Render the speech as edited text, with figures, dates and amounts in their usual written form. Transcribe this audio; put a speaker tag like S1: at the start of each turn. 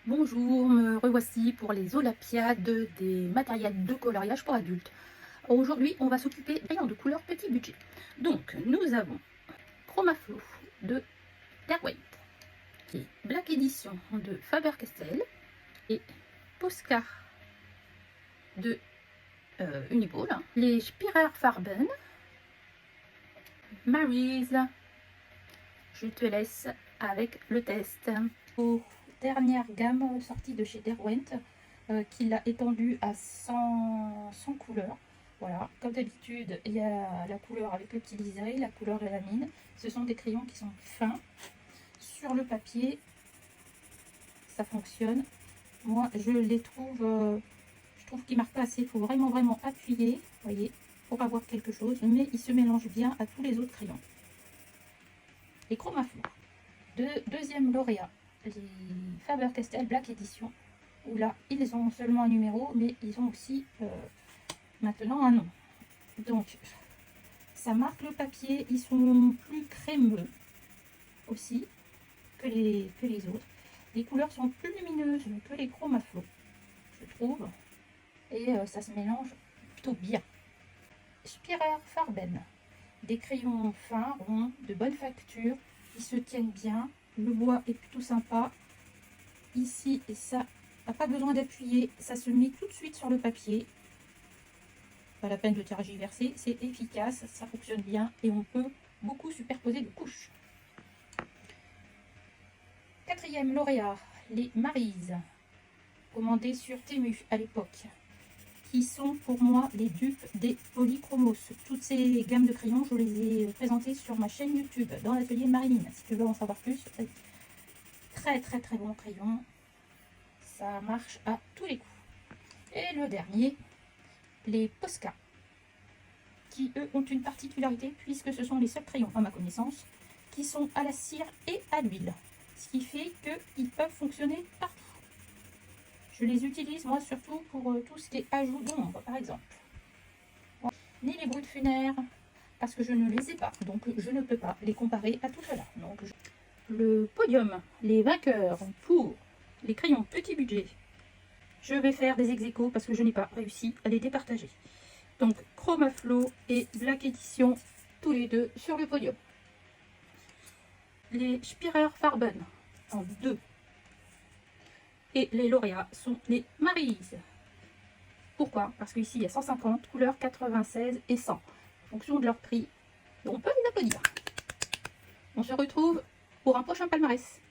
S1: Bonjour, me revoici pour les Olympiades des matériels de coloriage pour adultes. Aujourd'hui, on va s'occuper des crayons de couleur petit budget. Donc, nous avons Chromaflow de Derwent, qui est Black Edition de Faber-Castell et Posca de Uniball. Les Spirer Farben, Mary's. Je te laisse avec le test. Pour dernière gamme sortie de chez Derwent, qu'il a étendue à 100 couleurs. Voilà, comme d'habitude, il y a la couleur avec le petit liseré, la couleur et la mine. Ce sont des crayons qui sont fins. Sur le papier, ça fonctionne. Moi, je les trouve, je trouve qu'ils marquent pas assez. Il faut vraiment appuyer, vous voyez, pour avoir quelque chose. Mais ils se mélangent bien à tous les autres crayons. Les Chromaflow de deuxième lauréat, les Faber-Castell Black Edition, où là, ils ont seulement un numéro, mais ils ont aussi maintenant un nom. Donc, ça marque le papier. Ils sont plus crémeux aussi que les autres. Les couleurs sont plus lumineuses que les Chromaflow, je trouve. Et ça se mélange plutôt bien. Spirer Farben, des crayons fins, ronds, de bonne facture. Ils se tiennent bien. Le bois est plutôt sympa. Ici, et ça n'a pas besoin d'appuyer. Ça se met tout de suite sur le papier. Pas la peine de tergiverser, c'est efficace, ça fonctionne bien et on peut beaucoup superposer de couches. Quatrième lauréat, les Mary's, commandés sur Temu à l'époque, qui sont pour moi les dupes des Polychromos. Toutes ces gammes de crayons, je les ai présentées sur ma chaîne YouTube, dans l'atelier Marilyn. Si tu veux en savoir plus, très bon crayon, ça marche à tous les coups. Et le dernier, les Posca, qui eux ont une particularité puisque ce sont les seuls crayons à ma connaissance qui sont à la cire et à l'huile, ce qui fait qu'ils peuvent fonctionner partout. Je les utilise moi surtout pour tout ce qui est ajout d'ombre par exemple. Ni les brutes funéraires parce que je ne les ai pas, donc je ne peux pas les comparer à tout cela. Donc, le podium, les vainqueurs pour les crayons petit budget. Je vais faire des ex-aequo parce que je n'ai pas réussi à les départager. Donc Chromaflow et Black Edition, tous les deux sur le podium. Les Spirer Farben en 2. Et les lauréats sont les Mary's. Pourquoi? Parce qu'ici il y a 150, couleurs 96 et 100. En fonction de leur prix, on peut les applaudir. On se retrouve pour un prochain palmarès.